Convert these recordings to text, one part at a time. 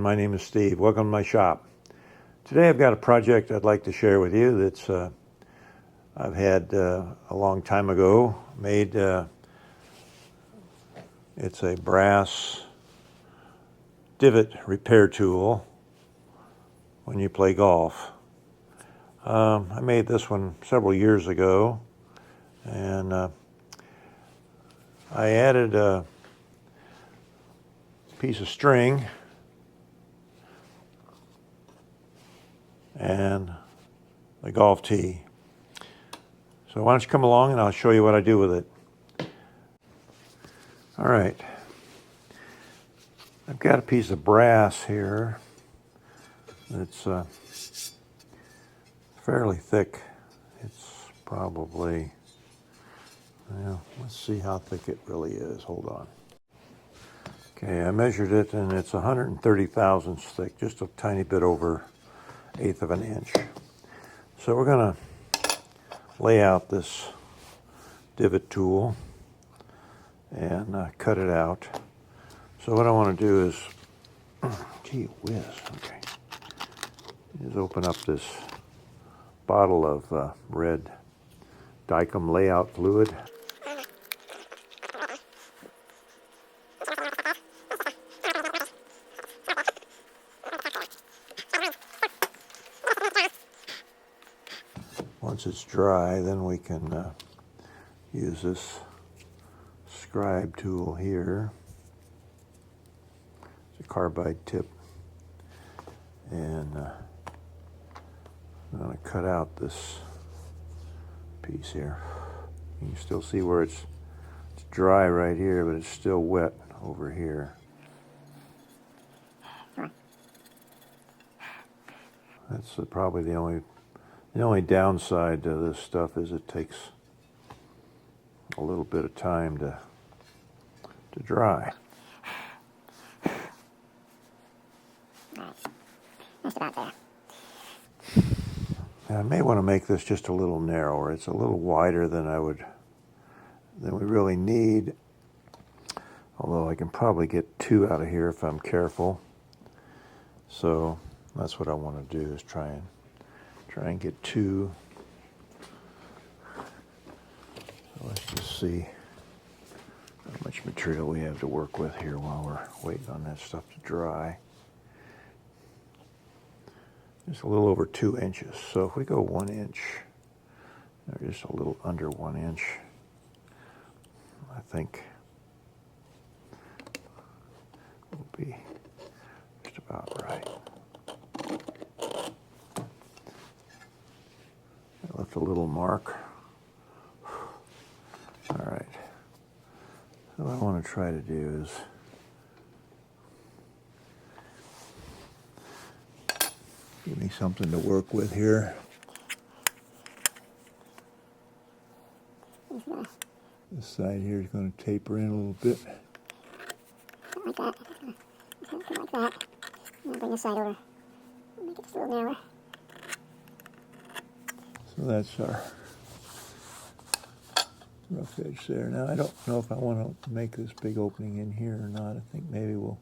my name is Steve. Welcome to my shop. Today I've got a project I'd like to share with you that's I've had a long time ago made. It's a brass divot repair tool when you play golf. I made this one several years ago, and I added a piece of string and the golf tee. So why don't you come along and I'll show you what I do with it. All right, I've got a piece of brass here that's fairly thick. It's probably, well, let's see how thick it really is. Hold on. Okay, I measured it and it's 130 thousandths thick, just a tiny bit over 1/8 of an inch. So we're going to lay out this divot tool and cut it out. So what I want to do is, gee whiz, okay, is open up this bottle of red Dykem layout fluid. Once it's dry, then we can use this scribe tool here. It's a carbide tip, and I'm going to cut out this piece here. You can still see where it's dry right here, but it's still wet over here. That's probably the only downside to this stuff is it takes a little bit of time to dry. Just about there. Now, I may want to make this just a little narrower. It's a little wider than we really need. Although I can probably get 2 out of here if I'm careful. So that's what I want to do, is try and get 2. So let's just see how much material we have to work with here while we're waiting on that stuff to dry. Just a little over 2 inches. So if we go 1 inch, or just a little under 1 inch, I think will be just about right. I left a little mark. All right. So what I want to try to do is give me something to work with here. This side here is going to taper in a little bit. Like that. Something like that. I'm going to bring this side over. Make it just a little narrower. So that's our rough edge there. Now I don't know if I want to make this big opening in here or not. I think maybe we'll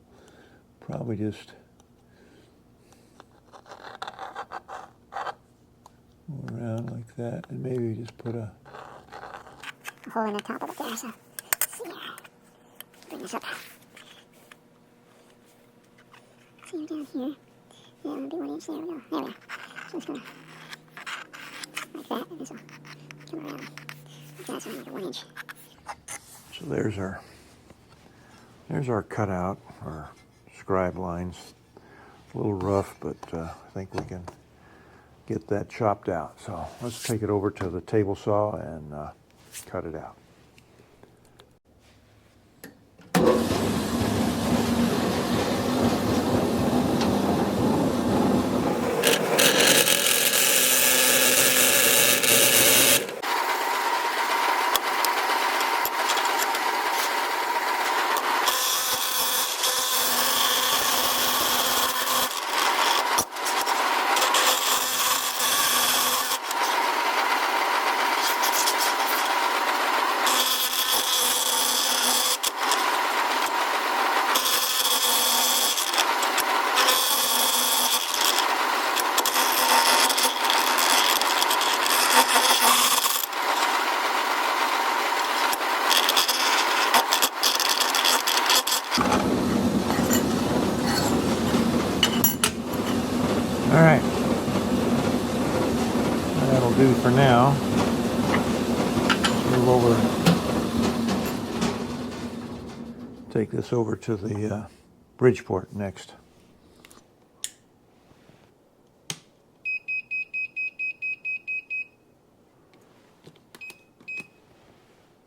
probably just go around like that, and maybe just put a hole in the top of it there. So, let's see here. Bring this up. See, down here. Yeah, it'll be 1 inch. There we go. There we go. So it's going to, like that, and this will come around. Like that, so make it 1 inch. So there's our cutout, our scribe lines. A little rough, but I think we can get that chopped out. So let's take it over to the table saw and cut it out. All right. That'll do for now. Move over. Take this over to the Bridgeport next.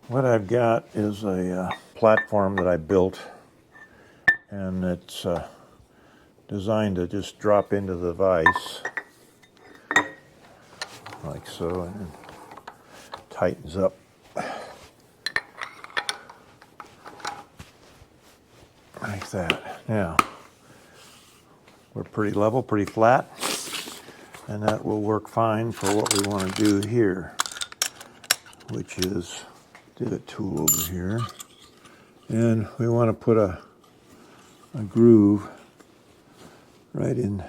What I've got is a platform that I built, and it's designed to just drop into the vise like so, and it tightens up. Like that. Now, we're pretty level, pretty flat, and that will work fine for what we want to do here, which is divot tool over here. And we want to put a groove right in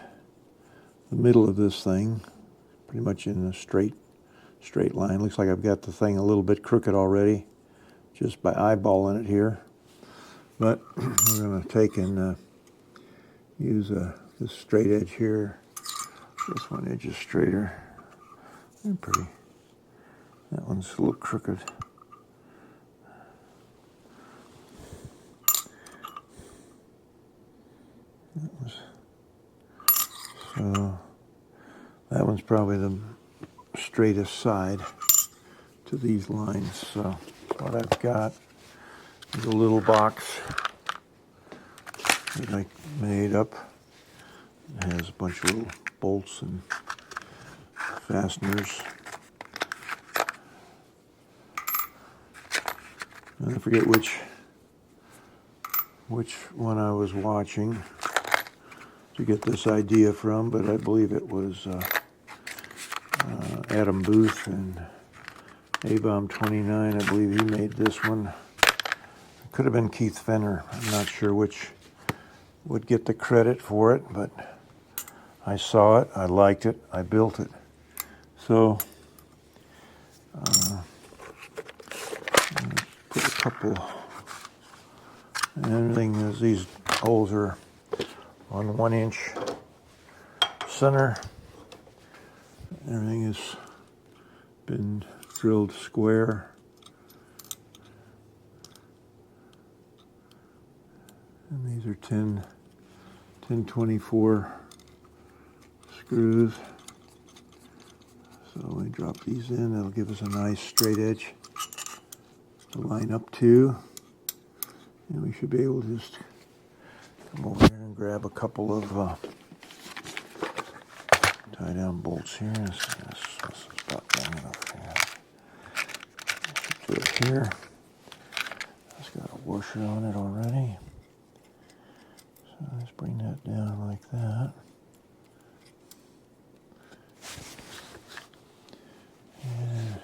the middle of this thing, pretty much in a straight line. Looks like I've got the thing a little bit crooked already, just by eyeballing it here. But we're going to take and use this straight edge here. This one edge is straighter. They're pretty. That one's a little crooked. So that one's probably the straightest side to these lines. So what I've got is a little box that I made up. It has a bunch of little bolts and fasteners. I forget which one I was watching to get this idea from, but I believe it was Adam Booth and A-Bomb 29. I believe he made this one. It could have been Keith Fenner. I'm not sure which would get the credit for it, but I saw it, I liked it, I built it. So put a couple, and everything is, these holes are on 1 inch center. Everything has been drilled square. And these are 1024 screws. So we drop these in, that'll give us a nice straight edge to line up to. And we should be able to just come over here and grab a couple of tie down bolts here. This is about long enough here. Do it here. It's got a washer on it already. So let's bring that down like that. And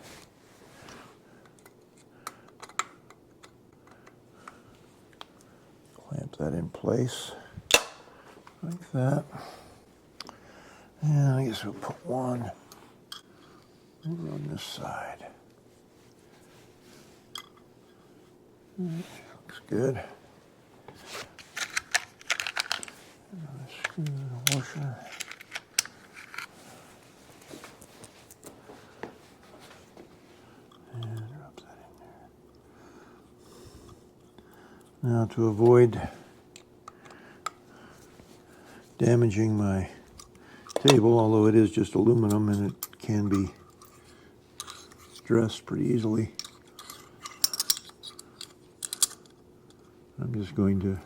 clamp that in place like that. And I guess we'll put one over on this side. Looks good. Another screw and a washer. And drop that in there. Now, to avoid damaging my table, although it is just aluminum and it can be dressed pretty easily, I'm just going to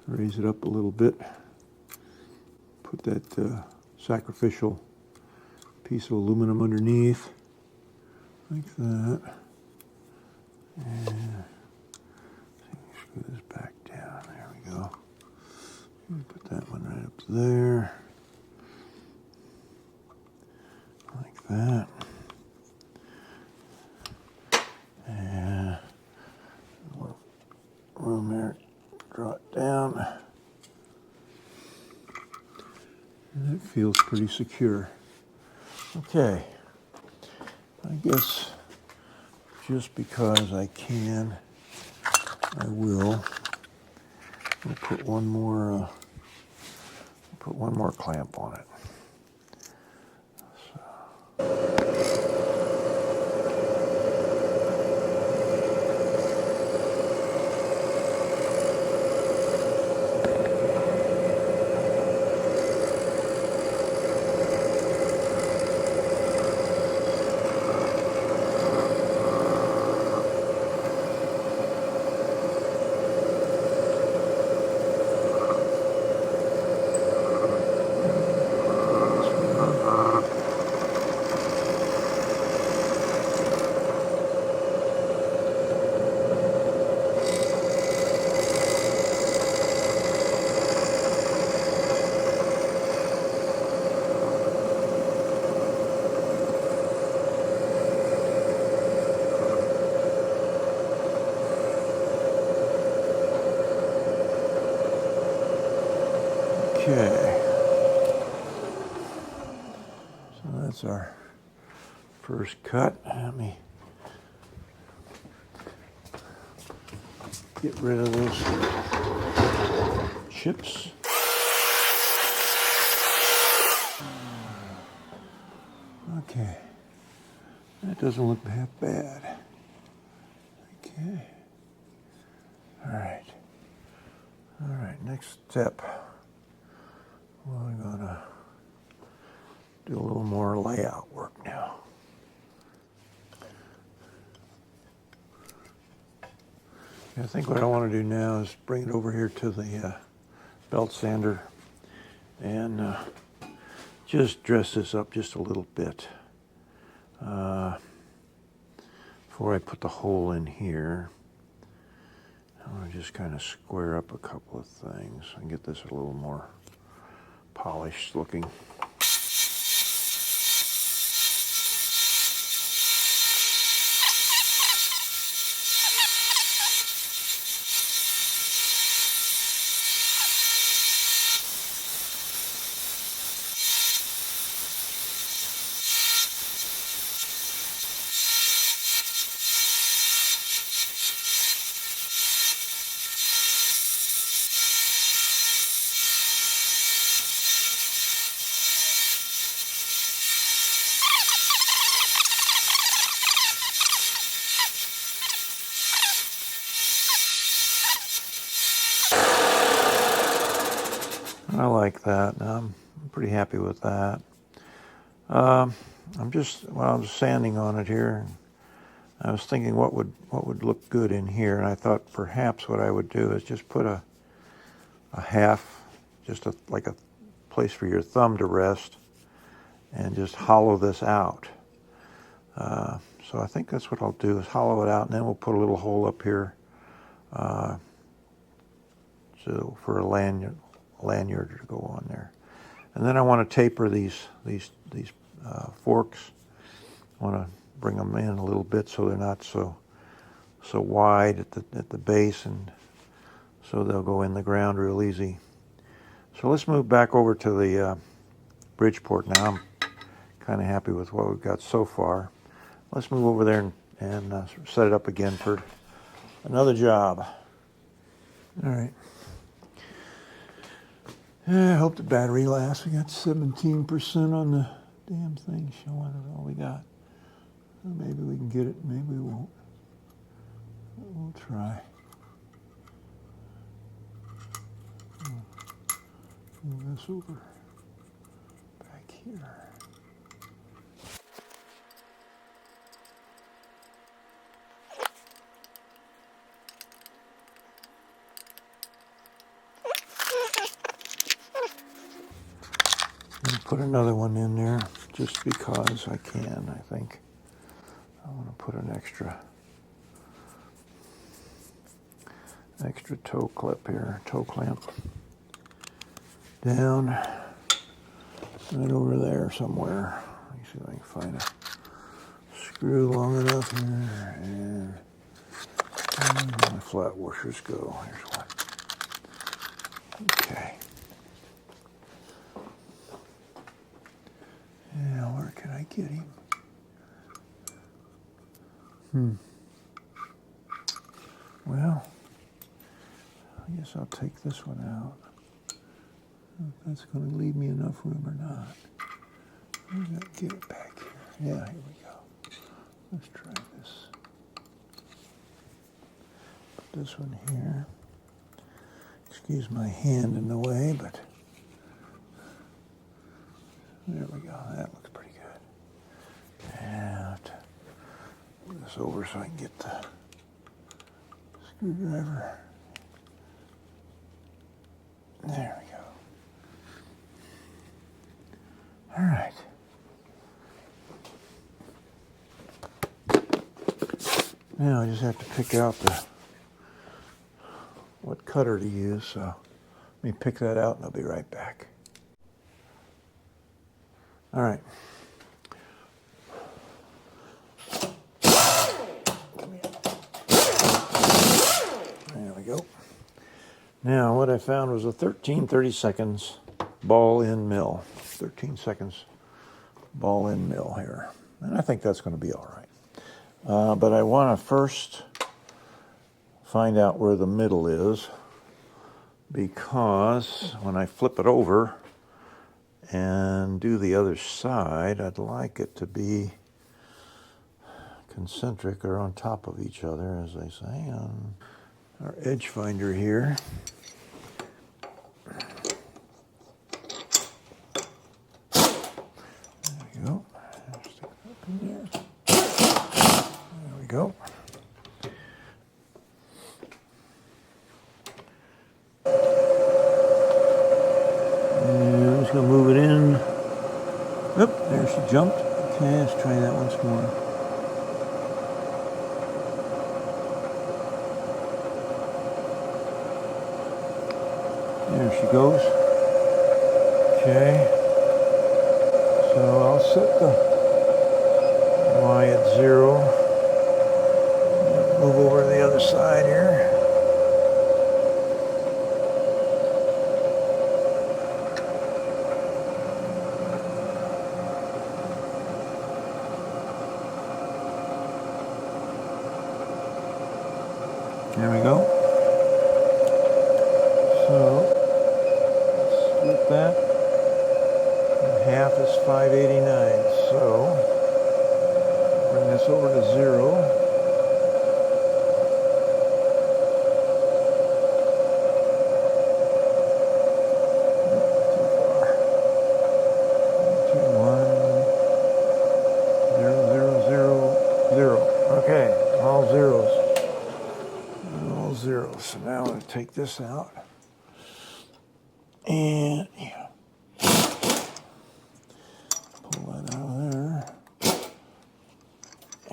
raise it up a little bit, put that sacrificial piece of aluminum underneath like that, and screw this back down. There we go. Put that one right up there like that, and more room there. Draw it down, and it feels pretty secure. Okay, I guess just because I can, I will. We'll put one more put one more clamp on it. Okay, so that's our first cut. Let me get rid of those chips. Okay, that doesn't look half bad. Okay, all right, next step. We're gonna do a little more layout work now. I think what I want to do now is bring it over here to the belt sander and just dress this up just a little bit before I put the hole in here. I want to just kind of square up a couple of things and get this a little more polished looking. I like that. I'm pretty happy with that. I'm just sanding on it here. I was thinking what would look good in here, and I thought perhaps what I would do is just put a half, like a place for your thumb to rest, and just hollow this out. So I think that's what I'll do, is hollow it out, and then we'll put a little hole up here so for a lanyard to go on there. And then I want to taper these forks. I want to bring them in a little bit so they're not so wide at the base, and so they'll go in the ground real easy. So let's move back over to the Bridgeport now. I'm kind of happy with what we've got so far. Let's move over there and set it up again for another job. All right. I hope the battery lasts. We got 17% on the damn thing showing it all we got. Maybe we can get it, maybe we won't. We'll try. Move this over back here. And put another one in there just because I can, I think. I want to put an extra toe clip here, toe clamp down right over there somewhere. Let me see if I can find a screw long enough here, and where my flat washers go. Here's one. Okay. Now where can I get him? Well, I guess I'll take this one out. if that's going to leave me enough room or not. I'm going to get it back here. Yeah, here we go. Let's try this. Put this one here. Excuse my hand in the way, but there we go. That looks pretty good. And move this over so I can get the screwdriver. There we go. All right. Now I just have to pick out what cutter to use, so let me pick that out and I'll be right back. All right. There we go. Now what I found was a 13/32 ball end mill. 13 seconds ball end mill here. And I think that's going to be all right. But I want to first find out where the middle is, because when I flip it over and do the other side, I'd like it to be concentric or on top of each other, as they say, on our edge finder here. There we go. Stick it up in there. There we go. And I'm just going to move it in. Oop, there she jumped. Okay, let's try that once more. There she goes. Okay. So I'll set the Y at 0. Move over to the other side here. There we go. So, split that. And half is 589. So, bring this over to 0. Okay, all zeros. All zeros. So now I'm going to take this out. And yeah. Pull that out of there.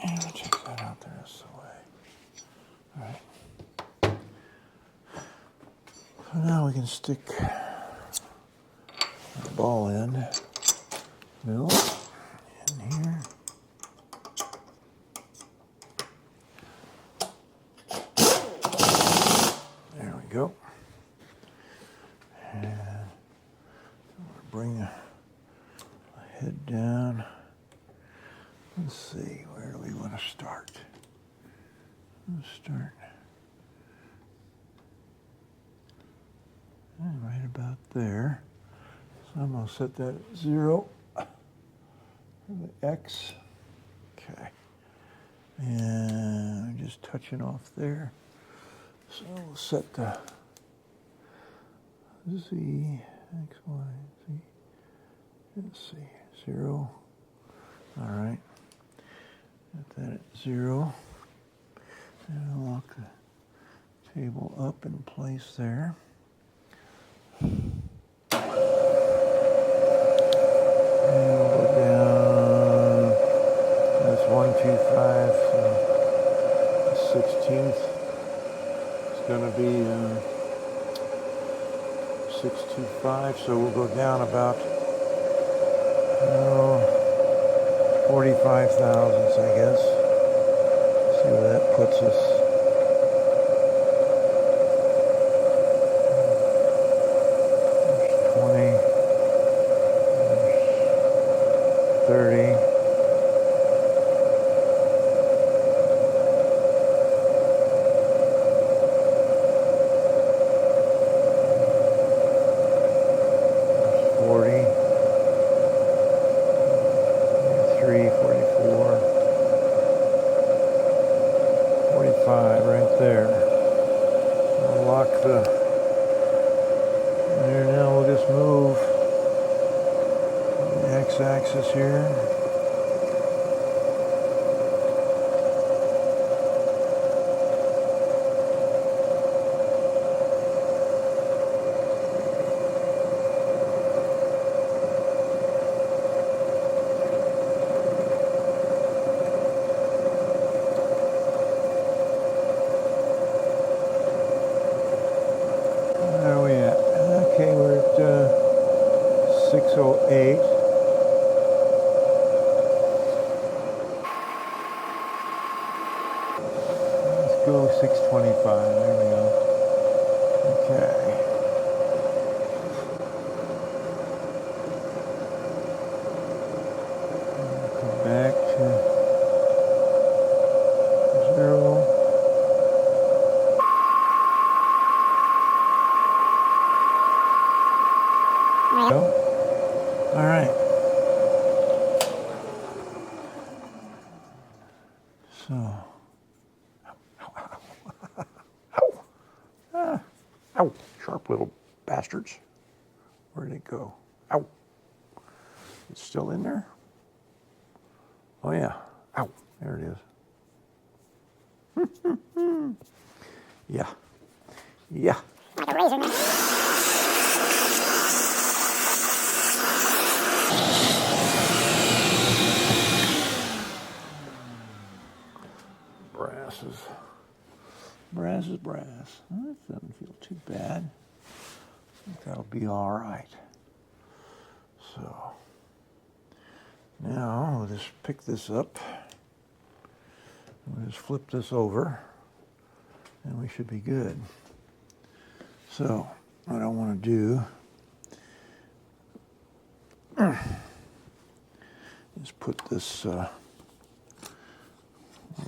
And take that out the rest of the way. All right. So now we can stick the ball end middle in here. There we go. And bring the head down. Let's see, where do we want to start? Let's start right about there. So I'm going to set that at 0 for the X. Okay. And I'm just touching off there. So we'll set the Z, X, Y, Z. Let's see, 0. All right. Set that at 0. And I'll lock the table up in place there. And we'll go down. That's 125, the 16th. It's going to be 625, so we'll go down about 45 thousandths, I guess. See where that puts us. There's 20, there's 30. x-axis here. Where are we at? Okay, we're at 6:08. Let's go 6:25. There we go. Okay. Come back to 0. Go. All right. So. Ow, sharp little bastards. Where did it go? Ow. It's still in there? Oh, yeah. Ow, there it is. Yeah. Yeah. Like a razor, man. Brass is brass. That doesn't feel too bad. I think that'll be all right. So now we'll just pick this up. We'll just flip this over, and we should be good. So what I want to do is put this little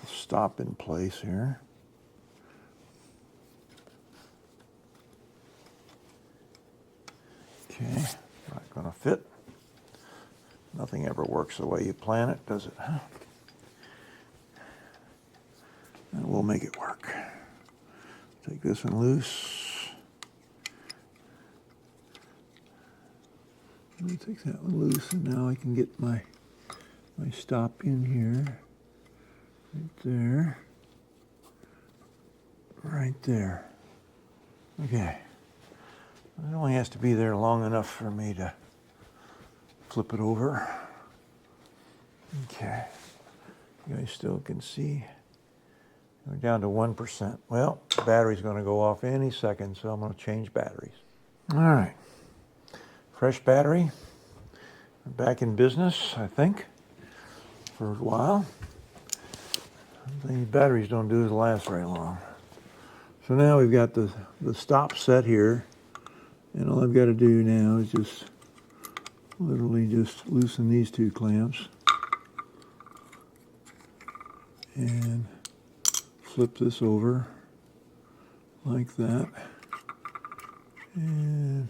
stop in place here. Okay, not going to fit. Nothing ever works the way you plan it, does it? And we'll make it work. Take this one loose. Let me take that one loose, and now I can get my stop in here. Right there. Right there. Okay. It only has to be there long enough for me to flip it over. Okay. You guys still can see. We're down to 1%. Well, the battery's going to go off any second, so I'm going to change batteries. All right. Fresh battery. We're back in business, I think, for a while. The batteries don't do is last very long. So now we've got the stop set here. And all I've got to do now is just literally just loosen these two clamps and flip this over like that, and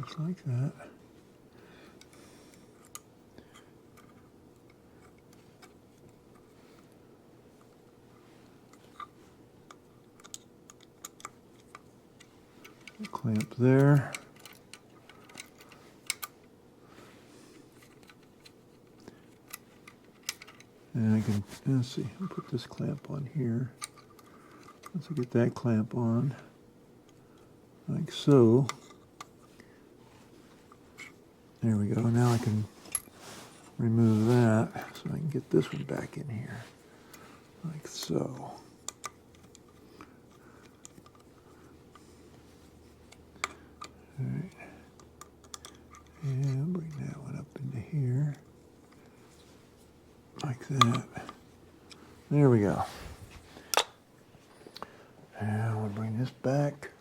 just like that. Clamp there. And I can, let's see, I'll put this clamp on here. Once I get that clamp on, like so. There we go. Now I can remove that so I can get this one back in here, like so. All right. And bring that one up into here, like that. There we go. And we'll bring this back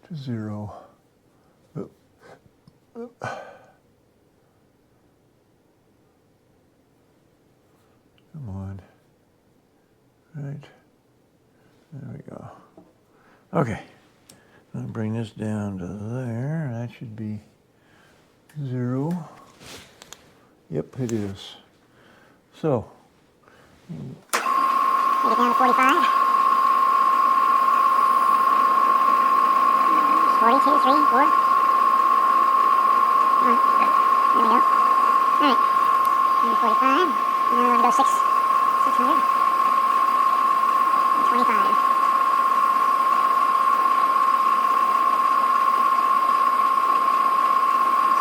to 0. Oh. Oh. Come on. Right. There we go. Okay. I'll bring this down to there. That should be 0. Yep, it is. So. Take it down to 45. 42, 3, 4. Come on. There we go. Alright. 145. Now I want to go 600. 25.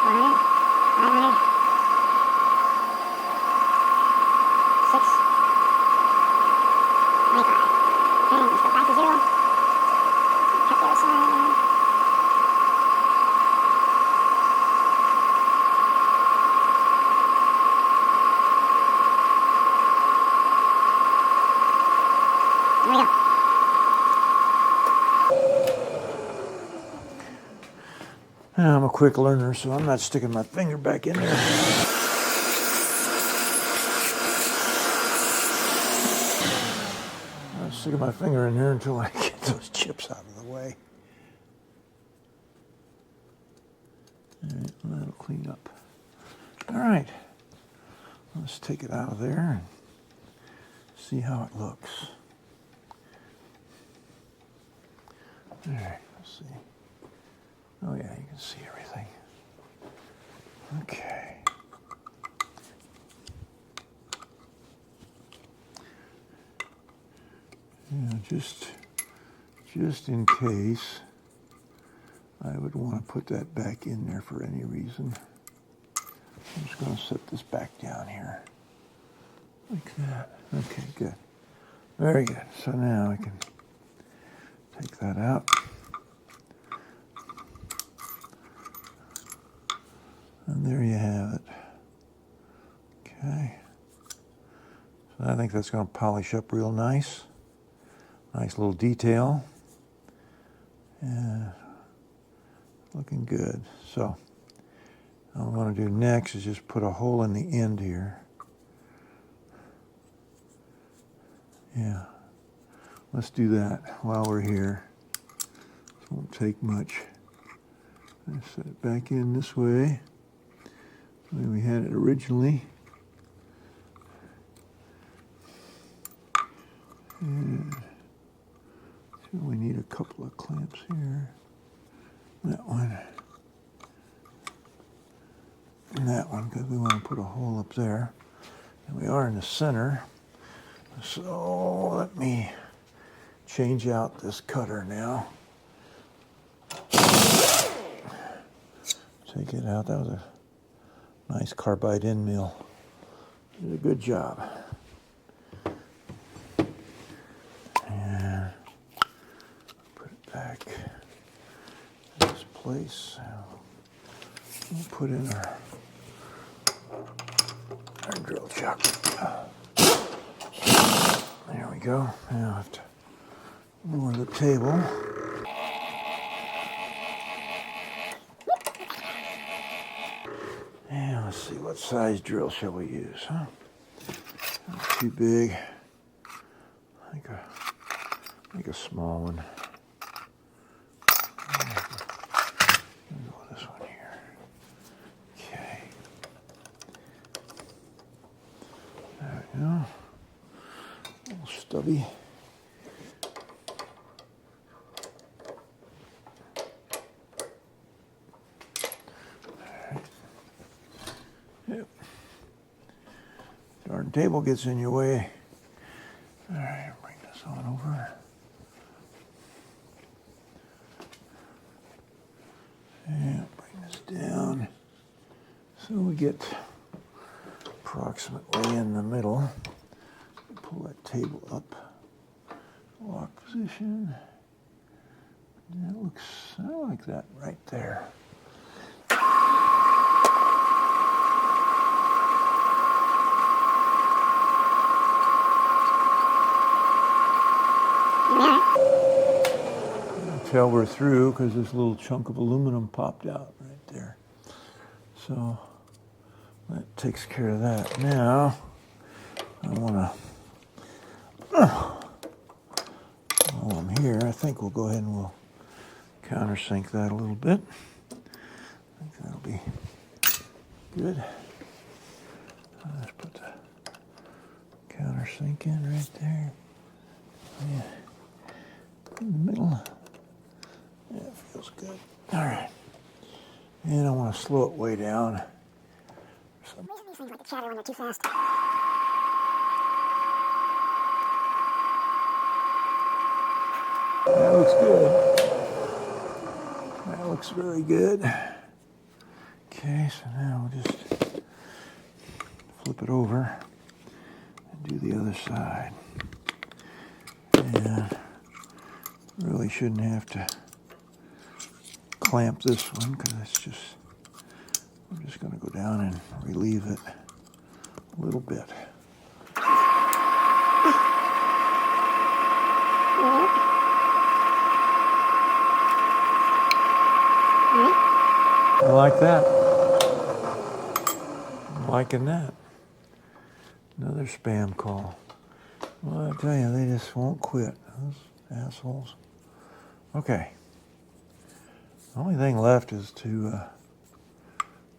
400. 500. 6. 25. And let's go back to 0. Cut the other side. There we go. I'm a quick learner, so I'm not sticking my finger back in there. I'm not sticking my finger in there until I get those chips out of the way. All right, well, that'll clean up. All right, let's take it out of there and see how it looks. All right, let's see. Oh yeah, you can see everything. Okay. Yeah, just in case, I would want to put that back in there for any reason. I'm just going to set this back down here. Like that. Okay, good. Very good. So now I can take that out. And there you have it. Okay. So I think that's going to polish up real nice. Nice little detail. And looking good. So what I want to do next is just put a hole in the end here. Yeah. Let's do that while we're here. It won't take much. I set it back in this way. The way we had it originally. And so we need a couple of clamps here. That one. And that one, because we want to put a hole up there. And we are in the center. So let me change out this cutter now. Take it out. That was a nice carbide end mill. Did a good job. And put it back in this place. We'll put in our drill chuck. There we go. Now I have to lower the table. And let's see, what size drill shall we use, huh? Not too big. I think a small one. I'll go with this one here. Okay. There we go. A little stubby. Yep. Darn table gets in your way. All right, bring this on over. And bring this down. So we get approximately in the middle. Pull that table up. Lock position. And it looks like that right there. Tell we're through because this little chunk of aluminum popped out right there. So that takes care of that. Now I want to, while I'm here, I think we'll go ahead and we'll countersink that a little bit. I think that'll be good. Let's put the countersink in right there. Yeah. In the middle. Yeah, feels good. All right. And I want to slow it way down. These things like to chatter when they're too fast. That looks good. That looks very good. Okay, so now we'll just flip it over and do the other side. And really shouldn't have to clamp this one because it's just, I'm just going to go down and relieve it a little bit. I like that. I'm liking that. Another spam call. Well, I tell you, they just won't quit. Those assholes. Okay. The only thing left is to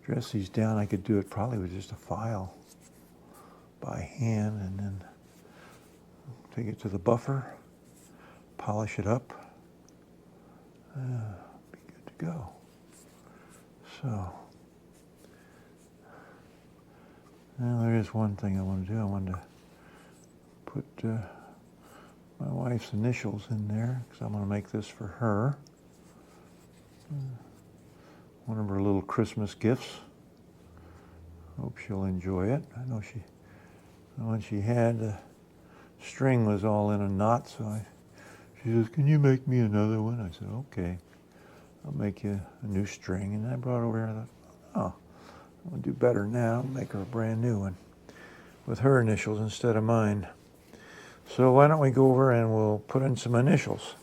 dress these down. I could do it probably with just a file by hand and then take it to the buffer, polish it up, be good to go. So, now there is one thing I want to do. I want to put my wife's initials in there because I'm going to make this for her. One of her little Christmas gifts. Hope she'll enjoy it. I know when she had, the string was all in a knot, so she says, "Can you make me another one?" I said, "Okay, I'll make you a new string." And I brought it over here and I thought, oh, I'll do better now, make her a brand new one with her initials instead of mine. So why don't we go over and we'll put in some initials.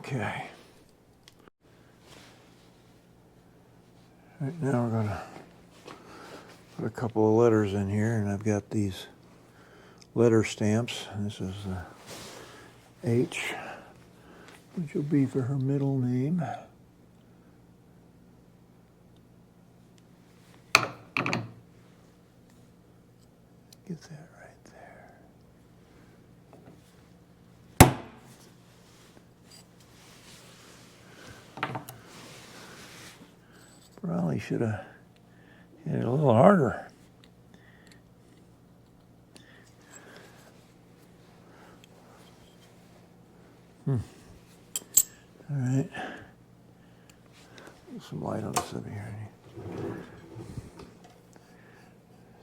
Okay. Right now we're going to put a couple of letters in here, and I've got these letter stamps. This is H, which will be for her middle name. Get that right there. Probably should have hit it a little harder. All right. Put some light on this over here.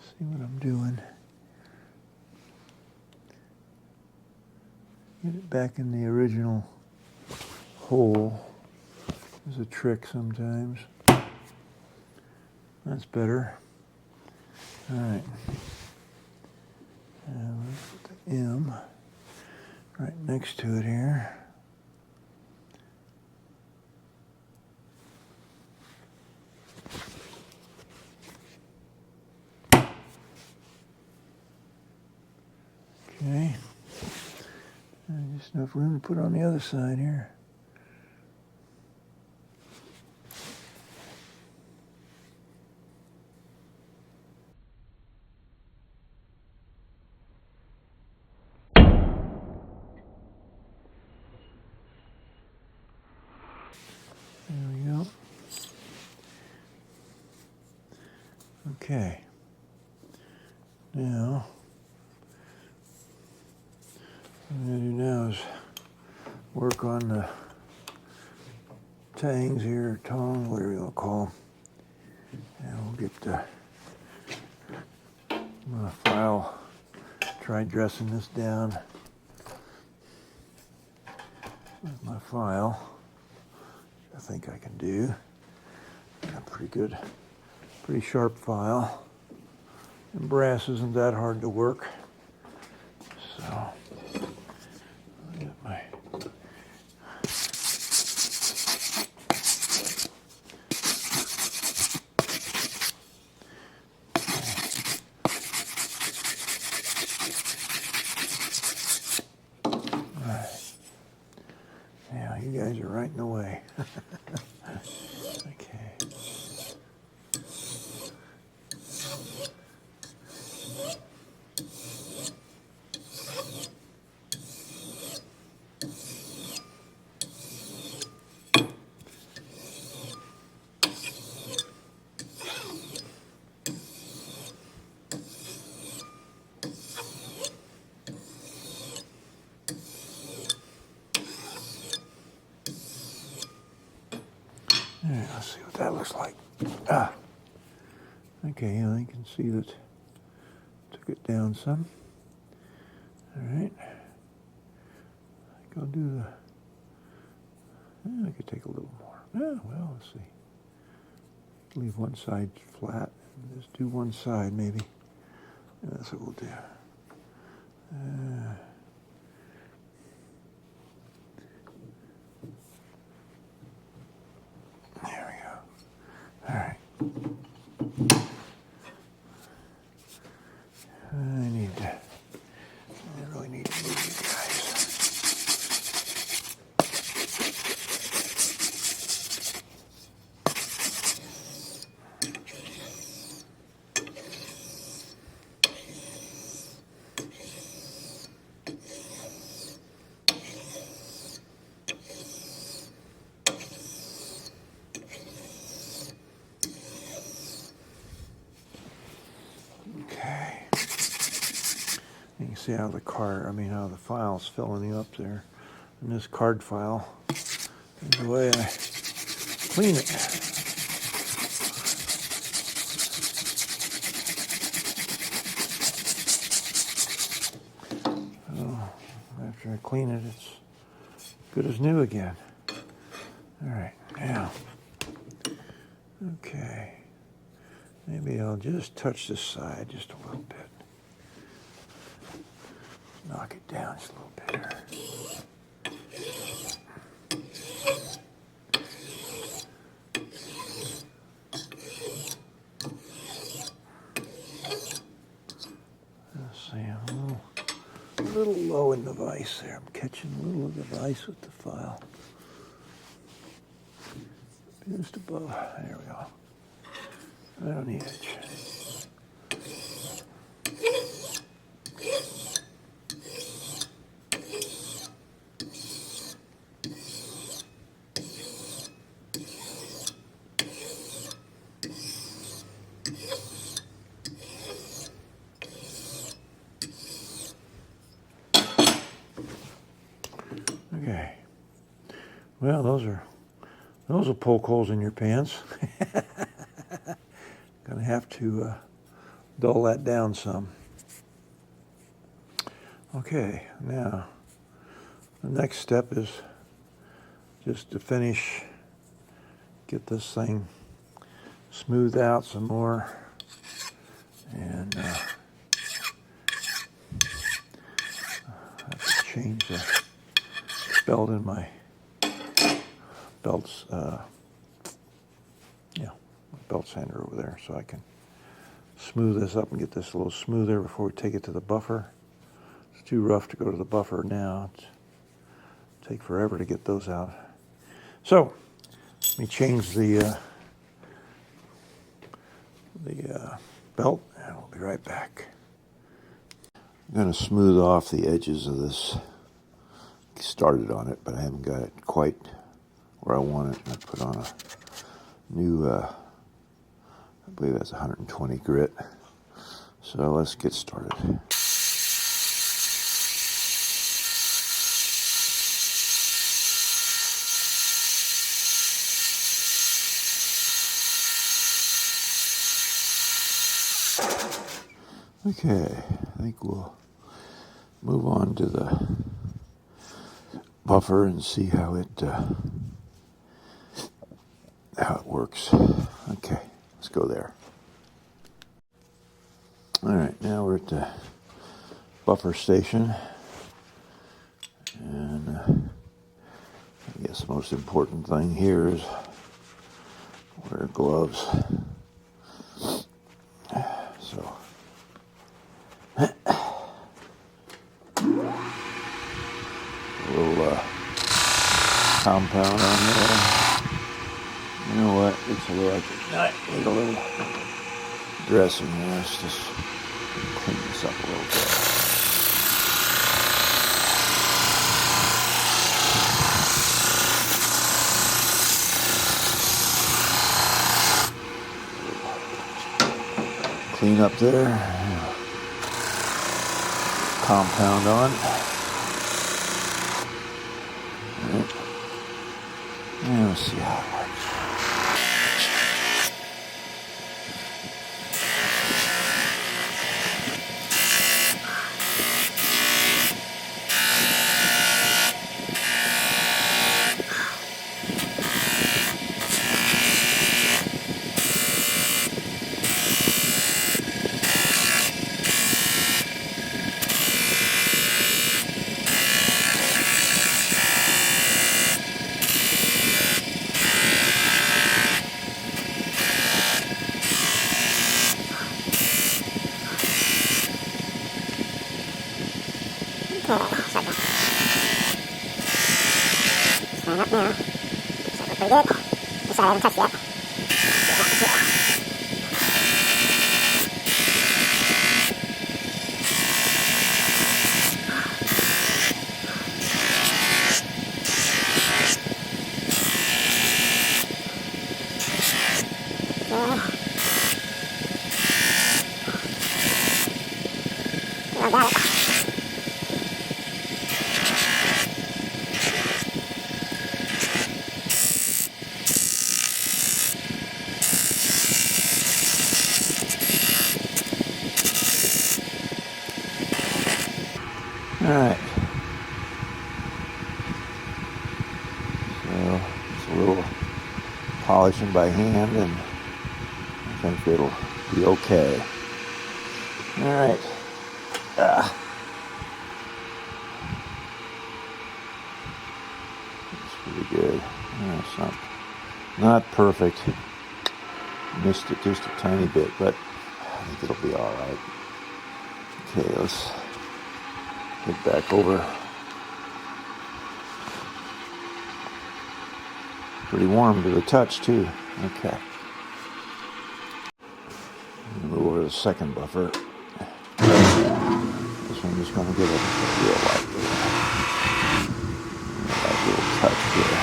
See what I'm doing. Get it back in the original hole. There's a trick sometimes. That's better. All right. And let's put the M right next to it here. Okay. And just enough room to put on the other side here. There we go. Okay. Now, what I'm going to do now is work on the tangs here, tongs, whatever you want to call them. And we'll get my file, try dressing this down with my file. I think I can do. Got a pretty good, pretty sharp file. And brass isn't that hard to work. So, I'll get my yeah, you guys are right in the way. Okay. All right, let's see what that looks like. Ah. Okay, yeah, you can see that took it down some. All right. Go do the... I could take a little more. Yeah, well, let's see. Leave one side flat. Just do one side, maybe. Yeah, that's what we'll do. There we go. All right. I really need to move you guys. Okay. You can see how the how the file's filling up there. And this card file is the way I clean it. After I clean it, it's good as new again. All right, now, okay. Maybe I'll just touch this side just a little bit. Knock it down just a little bit here. Let's see, I'm a little low in the vise there. I'm catching a little of the vise with the file. Just above. There we go. Right on the edge. Okay. Well, those will poke holes in your pants. Gonna have to dull that down some. Okay, now the next step is just to finish, get this thing smoothed out some more, and I have to change the belt in my belts. Belt sander over there, so I can smooth this up and get this a little smoother before we take it to the buffer. It's too rough to go to the buffer now. It'll take forever to get those out. So let me change the belt, and I'll be right back. I'm going to smooth off the edges of this. Started on it, but I haven't got it quite where I want it. I put on a new I believe that's 120 grit. So let's get started. Okay, I think we'll move on to the buffer and see how it works. Okay. Let's go there. All right, now we're at the buffer station. And I guess the most important thing here is wear gloves. So, a little compound on there. You know what? It's a little, need a little dressing there. Let's just clean this up a little bit. Clean up there. Compound on. All right. And let's see how it works. shut down. Line up now. So we're pretty good. This side I haven't touched yet. I got it. All right. So it's a little polishing by hand, and I think it'll be okay. All right. It's pretty good. It's not perfect. Missed it just a tiny bit, but I think it'll be all right. Okay, let's get back over. Pretty warm to the touch too. Okay. Move over to the second buffer. This one just going to get a real light little touch here.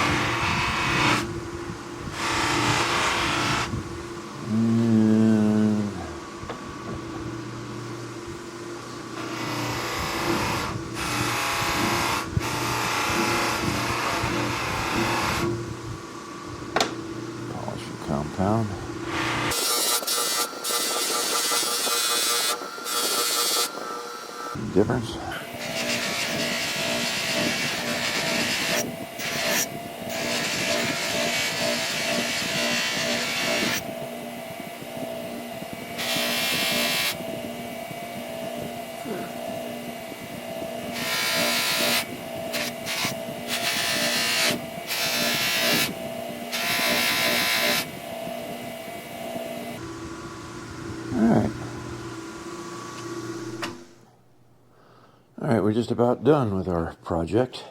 Polish the compound. Difference. All right, we're just about done with our project.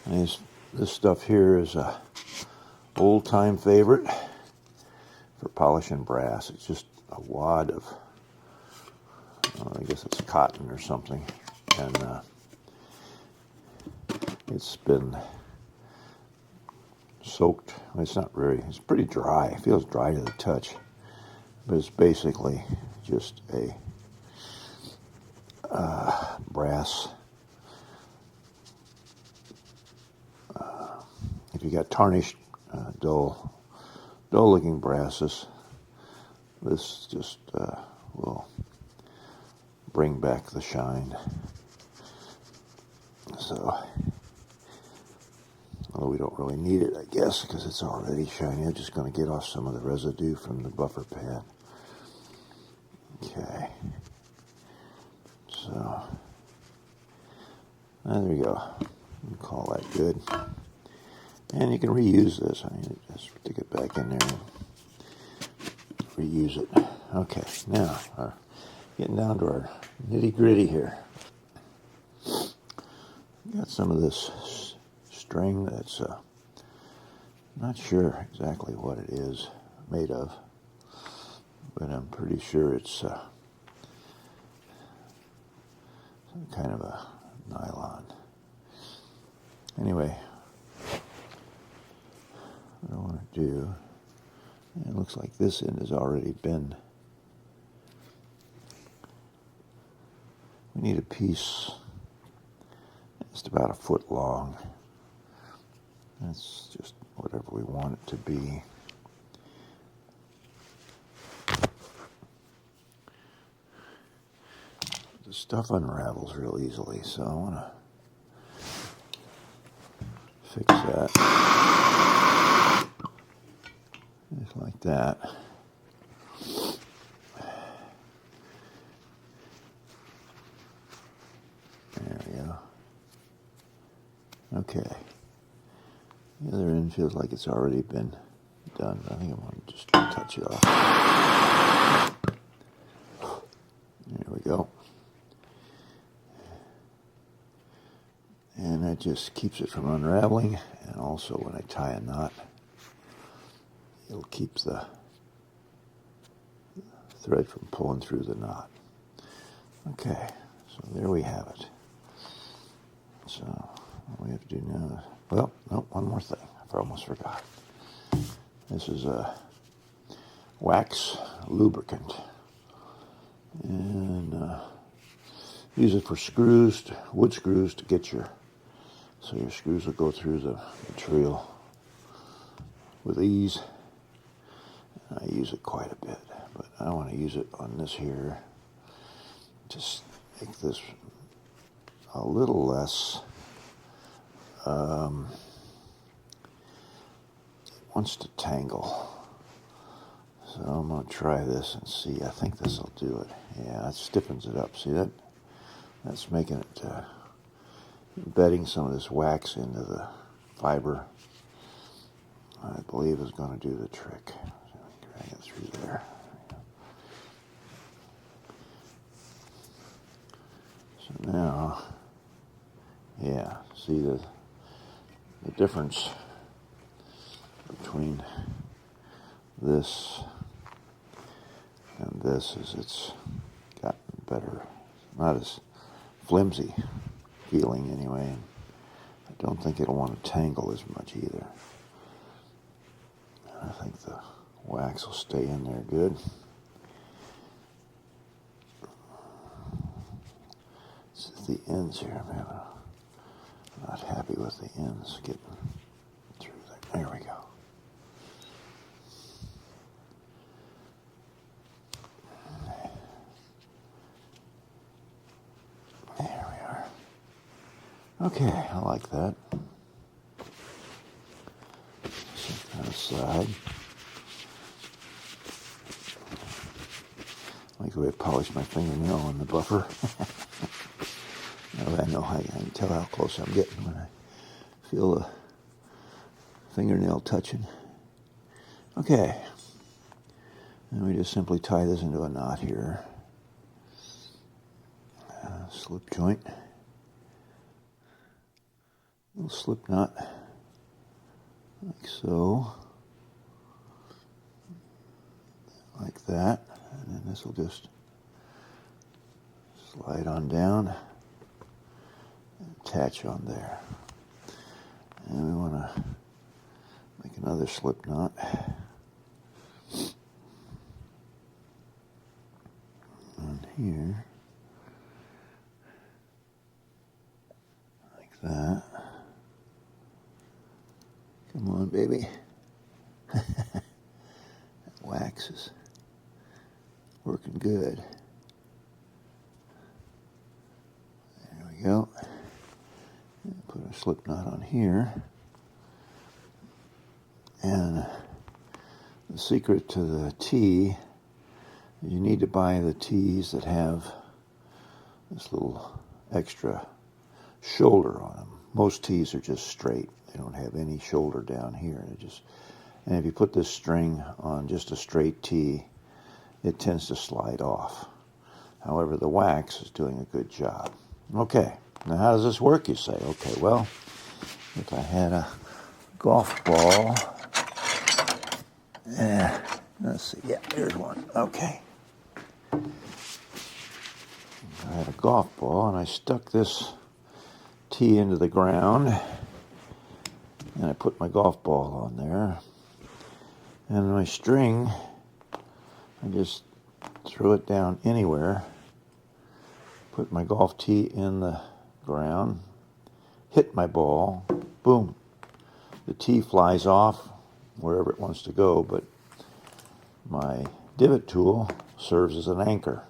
And this stuff here is a old-time favorite for polishing brass. It's just a wad of, I guess it's cotton or something, and it's been soaked. It's not very, it's pretty dry. It feels dry to the touch, but it's basically just a brass. If you got tarnished, dull-looking brasses, this just will bring back the shine. So, although we don't really need it, I guess, because it's already shiny. I'm just going to get off some of the residue from the buffer pad. Okay. So, there we go. We'll call that good. And you can reuse this. I mean, just stick it back in there and reuse it. Okay, now, getting down to our nitty-gritty here. Got some of this string that's not sure exactly what it is made of, but I'm pretty sure it's some kind of a nylon. Anyway, what I want to do, it looks like this end has already been, we need a piece just about a foot long. That's just whatever we want it to be. The stuff unravels real easily, so I want to fix that. Just like that. There we go. Okay. The other end feels like it's already been done. I think I'm going to just touch it off. There we go. just keeps it from unraveling, and also when I tie a knot, it'll keep the thread from pulling through the knot. Okay, so there we have it. So what we have to do now is, well, no, one more thing. I almost forgot. This is a wax lubricant, and use it for screws, wood screws, to get so your screws will go through the material with ease. I use it quite a bit, but I want to use it on this here. Just make this a little less. It wants to tangle. So I'm going to try this and see. I think this will do it. Yeah, it stiffens it up. See that? That's making it, embedding some of this wax into the fiber, I believe is going to do the trick. So drag it through there. So now, yeah, see the difference between this and this is it's gotten better. Not as flimsy feeling anyway. And I don't think it'll want to tangle as much either. I think the wax will stay in there good. It's the ends here, man. I'm not happy with the ends getting through there. There we go. There we are. Okay, I like that. Set that aside. I like the way I polish my fingernail on the buffer. Now that I know, I can tell how close I'm getting when I feel the fingernail touching. Okay. And we just simply tie this into a knot here. Slip joint. Little slip knot. Like so. Like that. And then this will just slide on down. Attach on there. And we want to make another slip knot. On here. Like that. Come on, baby. That wax is working good. There we go. Put a slip knot on here. And the secret to the tee is you need to buy the tees that have this little extra shoulder on them. Most tees are just straight. They don't have any shoulder down here. And if you put this string on just a straight tee, it tends to slide off. However, the wax is doing a good job. Okay. Now, how does this work, you say? Okay, well, if I had a golf ball, let's see, yeah, there's one. Okay. I had a golf ball, and I stuck this tee into the ground, and I put my golf ball on there, and my string, I just threw it down anywhere, put my golf tee in the ground, hit my ball, boom. The tee flies off wherever it wants to go, but my divot tool serves as an anchor.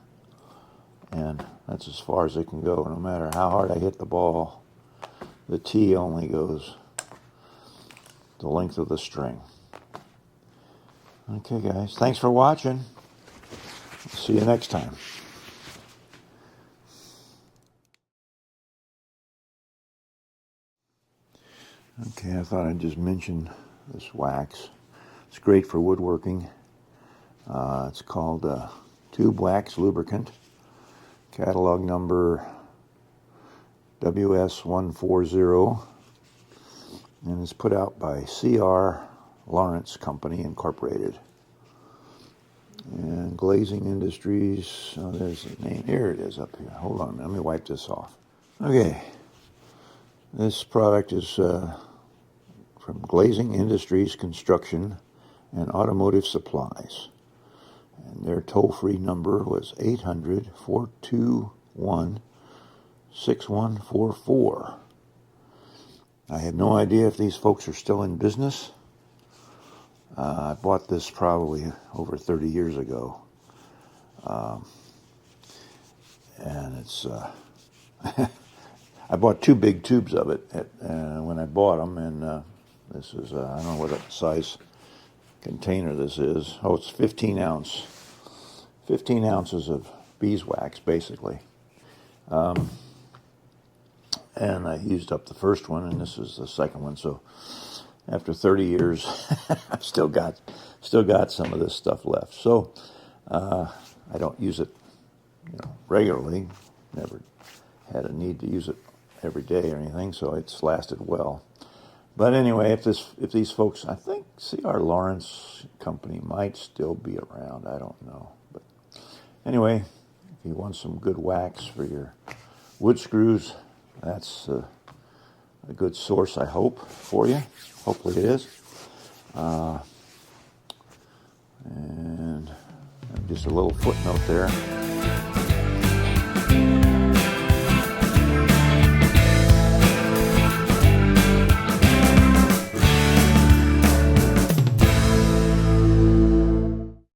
And that's as far as it can go. No matter how hard I hit the ball, the tee only goes the length of the string. Okay, guys. Thanks for watching. See you next time. Okay, I thought I'd just mention this wax. It's great for woodworking. It's called Tube Wax Lubricant. Catalog number WS140, and it's put out by C.R. Lawrence Company Incorporated. And Glazing Industries, oh, there's the name. Here it is up here. Hold on, let me wipe this off. Okay, this product is from Glazing Industries Construction and Automotive Supplies. And their toll-free number was 800-421-6144. I have no idea if these folks are still in business. I bought this probably over 30 years ago. And it's, I bought 2 big tubes of it when I bought them, and this is, I don't know what size container this is. Oh, it's 15 ounces of beeswax, basically. And I used up the first one, and this is the second one, so after 30 years, I've still got some of this stuff left. So I don't use it, regularly. Never had a need to use it every day or anything, so it's lasted well. But anyway, if these folks, I think C.R. Lawrence Company might still be around. I don't know. But anyway, if you want some good wax for your wood screws, that's a good source, I hope, for you. Hopefully it is. And just a little footnote there.